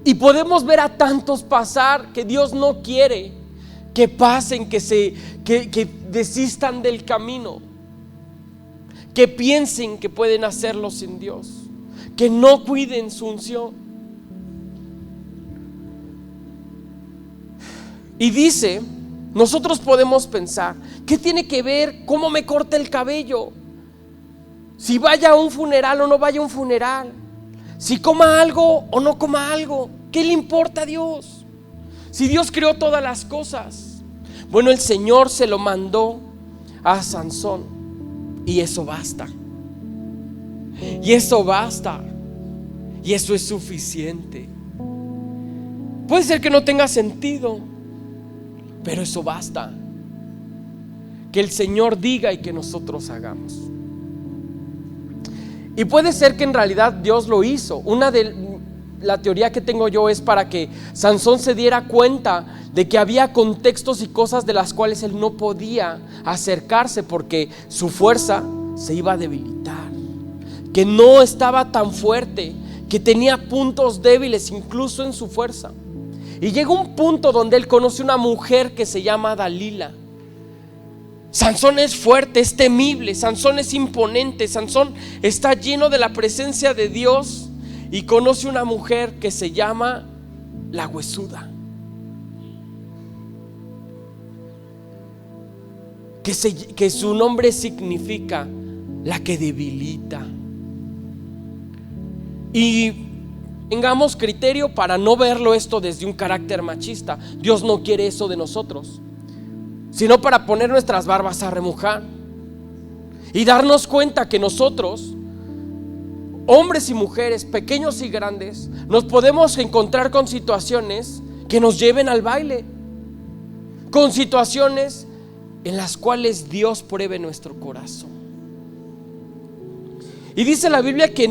Y podemos ver a tantos pasar que Dios no quiere que pasen, que desistan del camino, que piensen que pueden hacerlo sin Dios, que no cuiden su unción. Y dice, nosotros podemos pensar, ¿qué tiene que ver cómo me corte el cabello? Si vaya a un funeral o no vaya a un funeral, si coma algo o no coma algo, ¿qué le importa a Dios? Si Dios creó todas las cosas. Bueno, el Señor se lo mandó a Sansón y eso basta. Y eso basta. Y eso es suficiente. Puede ser que no tenga sentido, pero eso basta. Que el Señor diga y que nosotros hagamos. Y puede ser que en realidad Dios lo hizo. La teoría que tengo yo es para que Sansón se diera cuenta de que había contextos y cosas de las cuales él no podía acercarse porque su fuerza se iba a debilitar, que no estaba tan fuerte, que tenía puntos débiles incluso en su fuerza. Y llega un punto donde él conoce una mujer que se llama Dalila. Sansón es fuerte, es temible, Sansón es imponente, Sansón está lleno de la presencia de Dios. Y conoce una mujer que se llama la huesuda, que su nombre significa la que debilita. Y tengamos criterio para no verlo esto desde un carácter machista. Dios no quiere eso de nosotros, sino para poner nuestras barbas a remojar y darnos cuenta que nosotros, hombres y mujeres, pequeños y grandes, nos podemos encontrar con situaciones que nos lleven al baile, con situaciones en las cuales Dios pruebe nuestro corazón. Y dice la Biblia que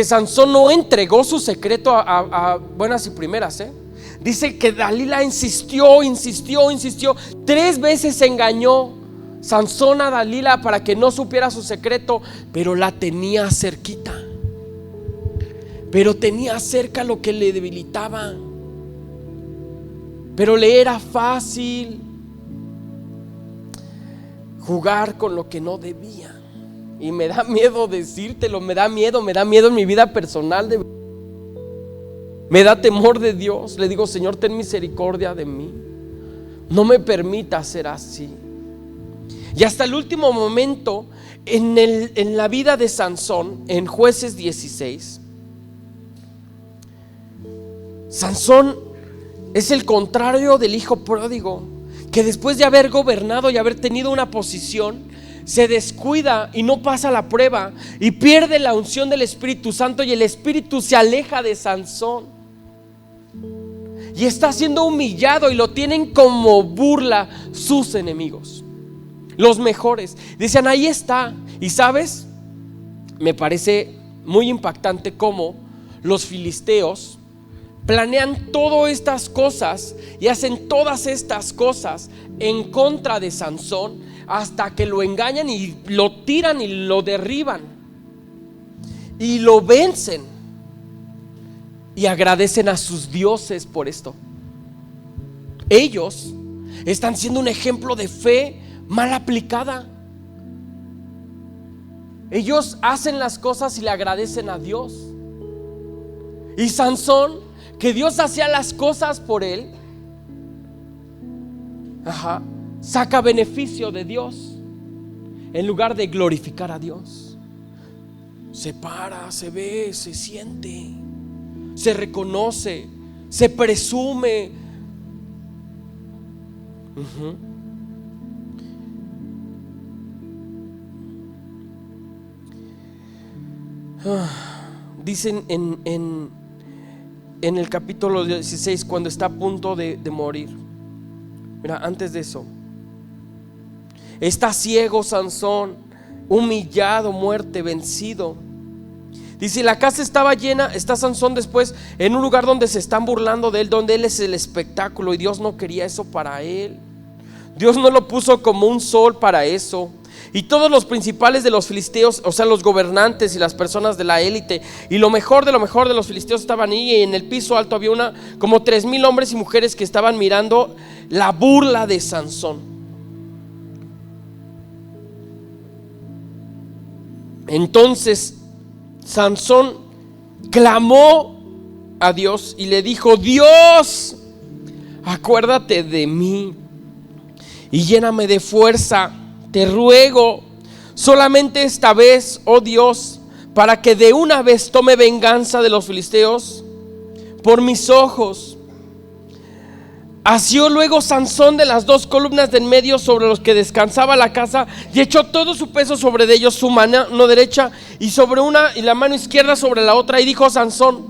Sansón no entregó su secreto a buenas y primeras, Dice que Dalila insistió. 3 veces engañó Sansón a Dalila para que no supiera su secreto, pero la tenía cerquita, pero tenía cerca lo que le debilitaba, pero le era fácil jugar con lo que no debía. Y me da miedo decírtelo, me da miedo en mi vida personal, me da temor de Dios. Le digo: Señor, ten misericordia de mí, no me permita ser así. Y hasta el último momento en la vida de Sansón, en Jueces 16, Sansón es el contrario del hijo pródigo, que después de haber gobernado y haber tenido una posición, se descuida y no pasa la prueba y pierde la unción del Espíritu Santo, y el Espíritu se aleja de Sansón y está siendo humillado, y lo tienen como burla sus enemigos, los mejores. Dicen: ahí está. Y sabes, me parece muy impactante cómo los filisteos planean todas estas cosas y hacen todas estas cosas en contra de Sansón, hasta que lo engañan y lo tiran y lo derriban. y lo vencen y agradecen a sus dioses por esto. Ellos están siendo un ejemplo de fe mal aplicada. Ellos hacen las cosas y le agradecen a Dios. Y Sansón, que Dios hacía las cosas por él, saca beneficio de Dios en lugar de glorificar a Dios. Se para, se ve, se siente, se reconoce, se presume. Dicen en el capítulo 16, cuando está a punto de morir. Mira, antes de eso, está ciego Sansón, humillado, muerte, vencido. Dice, la casa estaba llena. Está Sansón después en un lugar donde se están burlando de él, donde él es el espectáculo, y Dios no quería eso para él. Dios no lo puso como un sol para eso. Y todos los principales de los filisteos, o sea, los gobernantes y las personas de la élite y lo mejor de los filisteos estaban ahí. Y en el piso alto había como 3,000 hombres y mujeres que estaban mirando la burla de Sansón. Entonces Sansón clamó a Dios y le dijo: Dios, acuérdate de mí y lléname de fuerza, te ruego, solamente esta vez, oh Dios, para que de una vez tome venganza de los filisteos por mis ojos. Asió luego Sansón de las 2 columnas de en medio sobre los que descansaba la casa, y echó todo su peso sobre de ellos, su mano derecha y sobre una, y la mano izquierda sobre la otra, y dijo Sansón: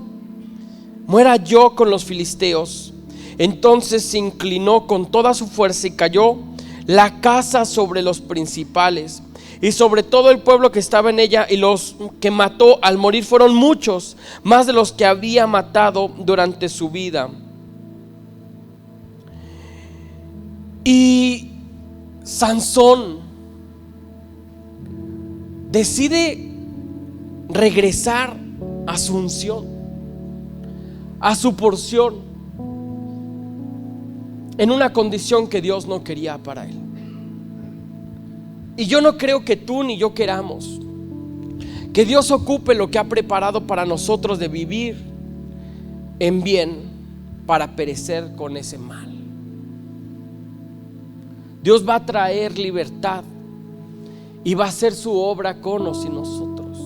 muera yo con los filisteos. Entonces se inclinó con toda su fuerza y cayó la casa sobre los principales y sobre todo el pueblo que estaba en ella, y los que mató al morir fueron muchos, más de los que había matado durante su vida. Y Sansón decide regresar a su unción, a su porción, en una condición que Dios no quería para él. Y yo no creo que tú ni yo queramos que Dios ocupe lo que ha preparado para nosotros de vivir en bien para perecer con ese mal. Dios va a traer libertad y va a hacer su obra con o sin nosotros.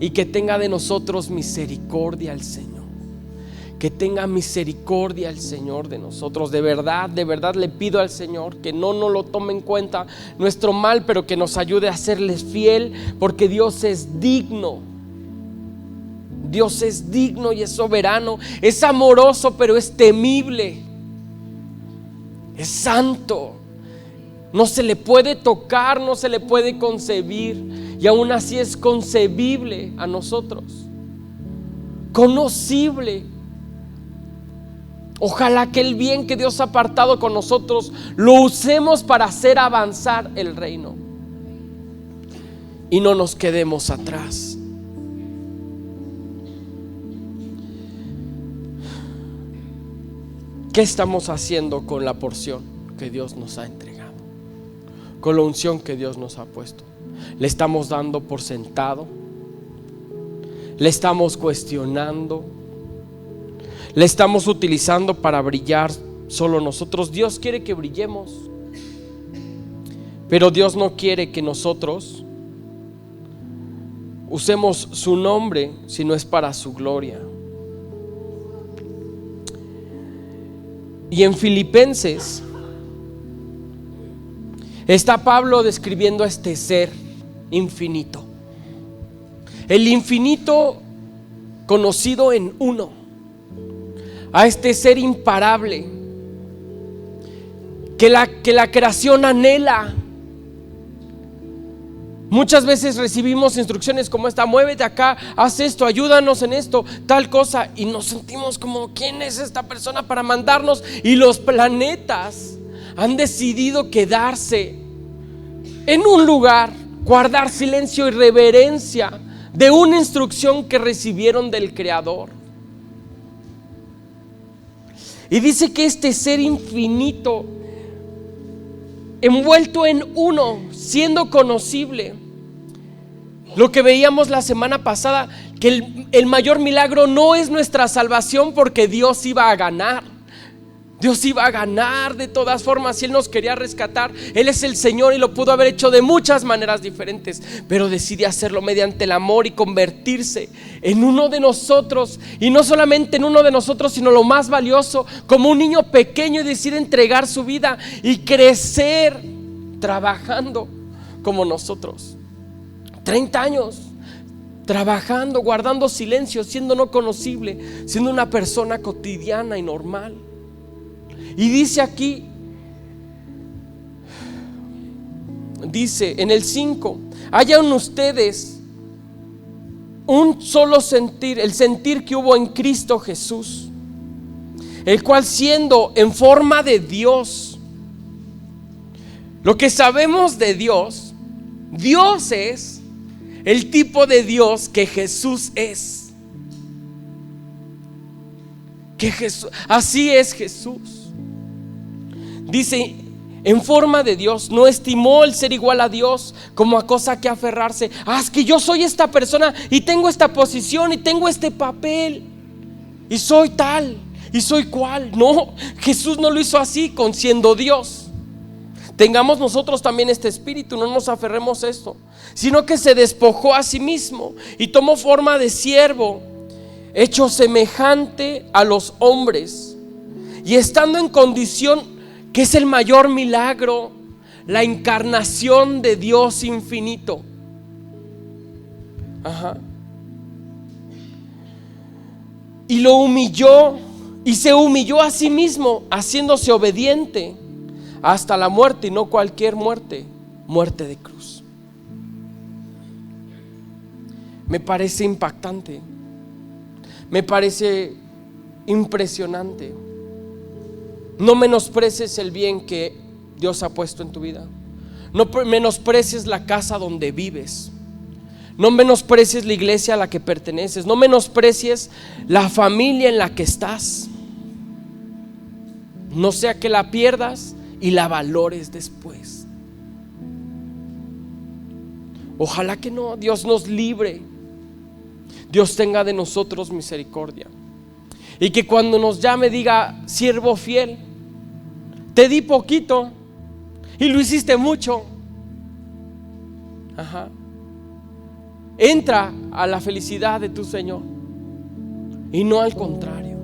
Y que tenga de nosotros misericordia el Señor. Que tenga misericordia el Señor de nosotros. De verdad le pido al Señor que no nos lo tome en cuenta nuestro mal, pero que nos ayude a serles fiel, porque Dios es digno. Dios es digno y es soberano. Es amoroso, pero es temible. Es santo, no se le puede tocar, no se le puede concebir, y aún así es concebible a nosotros, conocible. Ojalá que el bien que Dios ha apartado con nosotros lo usemos para hacer avanzar el reino y no nos quedemos atrás. ¿Qué estamos haciendo con la porción que Dios nos ha entregado? Con la unción que Dios nos ha puesto. ¿Le estamos dando por sentado? ¿Le estamos cuestionando? ¿Le estamos utilizando para brillar solo nosotros? Dios quiere que brillemos, pero Dios no quiere que nosotros usemos su nombre si no es para su gloria. Y en Filipenses está Pablo describiendo a este ser infinito, el infinito conocido en uno, a este ser imparable que la creación anhela. Muchas veces recibimos instrucciones como esta: muévete acá, haz esto, ayúdanos en esto, tal cosa, y nos sentimos como: ¿quién es esta persona para mandarnos? Y los planetas han decidido quedarse en un lugar, guardar silencio y reverencia de una instrucción que recibieron del Creador. Y dice que este ser infinito, envuelto en uno, siendo conocible. Lo que veíamos la semana pasada, que el mayor milagro no es nuestra salvación, porque Dios iba a ganar. Dios iba a ganar de todas formas. Si Él nos quería rescatar, Él es el Señor y lo pudo haber hecho de muchas maneras diferentes, pero decide hacerlo mediante el amor y convertirse en uno de nosotros. Y no solamente en uno de nosotros, sino lo más valioso, como un niño pequeño, y decide entregar su vida y crecer trabajando como nosotros. 30 años trabajando, guardando silencio, siendo no conocible, siendo una persona cotidiana y normal. Y dice aquí, dice en el 5, hayan ustedes un solo sentir, el sentir que hubo en Cristo Jesús, el cual, siendo en forma de Dios, lo que sabemos de Dios, Dios es el tipo de Dios que Jesús es. Que Jesús, así es Jesús. Dice, en forma de Dios, no estimó el ser igual a Dios como a cosa que aferrarse. Es que yo soy esta persona y tengo esta posición y tengo este papel y soy tal y soy cual. No, Jesús no lo hizo así, con siendo Dios. Tengamos nosotros también este espíritu, no nos aferremos a esto, sino que se despojó a sí mismo y tomó forma de siervo, hecho semejante a los hombres, y estando en condición, que es el mayor milagro, la encarnación de Dios infinito. Y lo humilló, y se humilló a sí mismo, haciéndose obediente hasta la muerte, y no cualquier muerte, muerte de cruz. Me parece impactante, me parece impresionante. No menosprecies el bien que Dios ha puesto en tu vida. No menosprecies la casa donde vives. No menosprecies la iglesia a la que perteneces. No menosprecies la familia en la que estás. No sea que la pierdas y la valores después. Ojalá que no. Dios nos libre. Dios tenga de nosotros misericordia. Y que cuando nos llame diga: siervo fiel, te di poquito y lo hiciste mucho. Entra a la felicidad de tu Señor y no al contrario.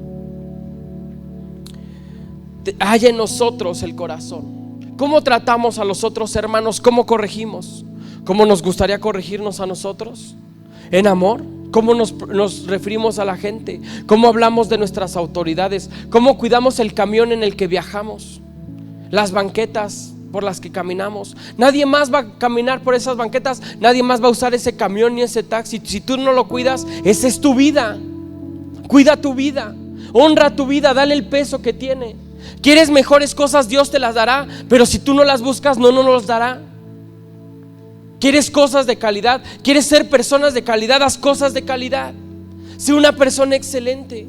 Haya en nosotros el corazón. ¿Cómo tratamos a los otros hermanos? ¿Cómo corregimos? ¿Cómo nos gustaría corregirnos a nosotros? ¿En amor? ¿Cómo nos referimos a la gente? ¿Cómo hablamos de nuestras autoridades? ¿Cómo cuidamos el camión en el que viajamos? Las banquetas por las que caminamos. Nadie más va a caminar por esas banquetas. Nadie más va a usar ese camión ni ese taxi. Si tú no lo cuidas, esa es tu vida. Cuida tu vida, honra tu vida, dale el peso que tiene. ¿Quieres mejores cosas? Dios te las dará, pero si tú no las buscas, no nos las dará. ¿Quieres cosas de calidad? ¿Quieres ser personas de calidad? Haz cosas de calidad. Sé una persona excelente.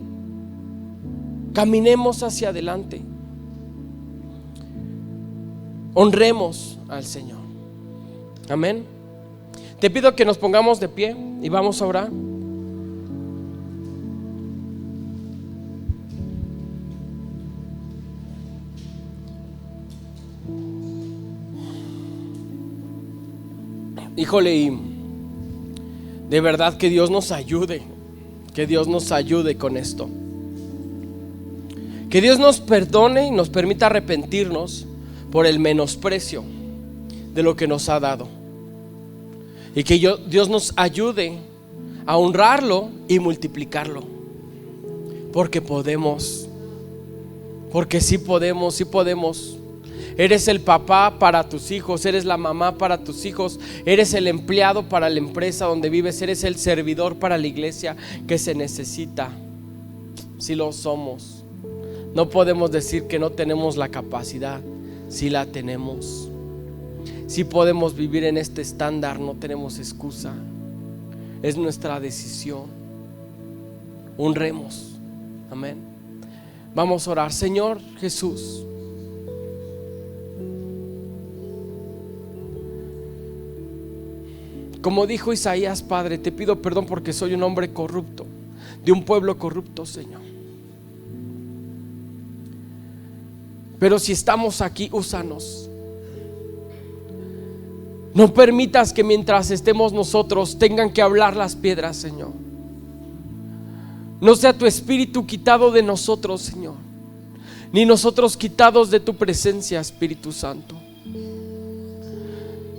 Caminemos hacia adelante. Honremos al Señor. Amén. Te pido que nos pongamos de pie y vamos a orar. Híjole, y de verdad que Dios nos ayude. Que Dios nos ayude con esto. Que Dios nos perdone y nos permita arrepentirnos por el menosprecio de lo que nos ha dado. Y que Dios nos ayude a honrarlo y multiplicarlo. Porque podemos. Porque sí podemos, sí podemos. Eres el papá para tus hijos, eres la mamá para tus hijos, eres el empleado para la empresa donde vives, eres el servidor para la iglesia que se necesita. Si lo somos. No podemos decir que no tenemos la capacidad. Si la tenemos. Si podemos vivir en este estándar, no tenemos excusa. es nuestra decisión. Honremos. Amén. Vamos a orar. Señor Jesús, como dijo Isaías, Padre, te pido perdón porque soy un hombre corrupto, de un pueblo corrupto, Señor. Pero si estamos aquí, úsanos. No permitas que mientras estemos nosotros tengan que hablar las piedras, Señor. No sea tu espíritu quitado de nosotros, Señor, ni nosotros quitados de tu presencia, Espíritu Santo.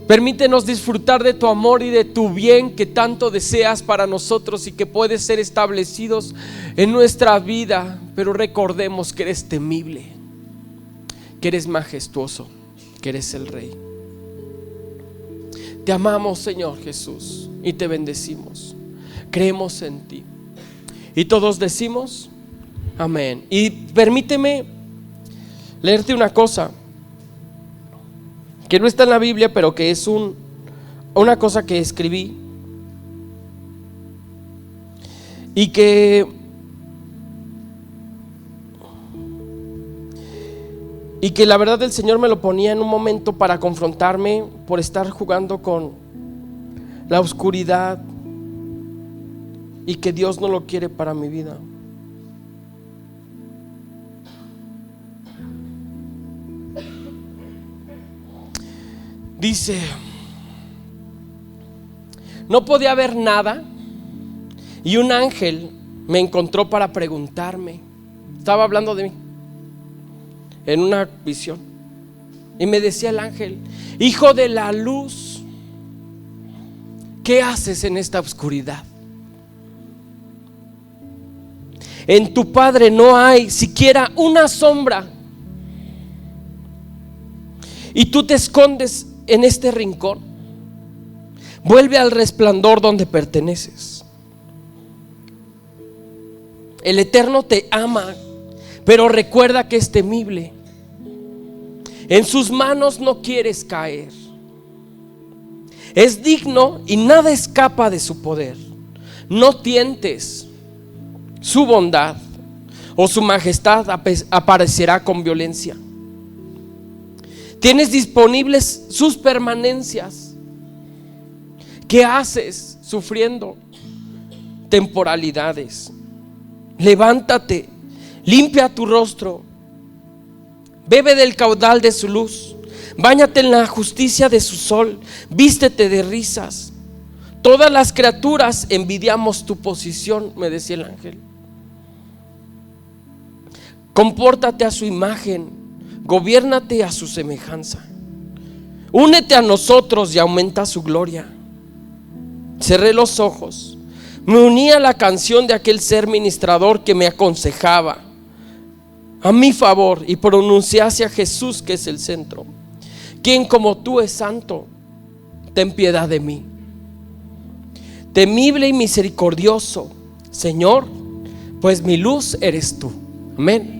Permítenos disfrutar de tu amor y de tu bien que tanto deseas para nosotros y que puedes ser establecidos en nuestra vida. Pero recordemos que eres temible, que eres majestuoso, que eres el Rey. Te amamos, Señor Jesús, y te bendecimos. Creemos en ti. Y todos decimos amén. Y permíteme leerte una cosa que no está en la Biblia, pero que es una cosa que escribí y que la verdad el Señor me lo ponía en un momento para confrontarme por estar jugando con la oscuridad y que Dios no lo quiere para mi vida. Dice: no podía ver nada y un ángel me encontró para preguntarme. Estaba hablando de mí en una visión y me decía el ángel: hijo de la luz, ¿qué haces en esta oscuridad? En tu Padre no hay siquiera una sombra y tú te escondes en este rincón. Vuelve al resplandor donde perteneces. El Eterno te ama, pero recuerda que es temible. En sus manos no quieres caer. Es digno y nada escapa de su poder. No tientes su bondad, o su majestad aparecerá con violencia. Tienes disponibles sus permanencias. ¿Qué haces sufriendo temporalidades? Levántate, limpia tu rostro, bebe del caudal de su luz, báñate en la justicia de su sol, vístete de risas. Todas las criaturas envidiamos tu posición, me decía el ángel. Compórtate a su imagen, gobiérnate a su semejanza. Únete a nosotros y aumenta su gloria. Cerré los ojos, me uní a la canción de aquel ser ministrador que me aconsejaba a mi favor y pronuncié hacia Jesús, que es el centro. Quien como tú es santo, ten piedad de mí. Temible y misericordioso, Señor, pues mi luz eres tú. Amén.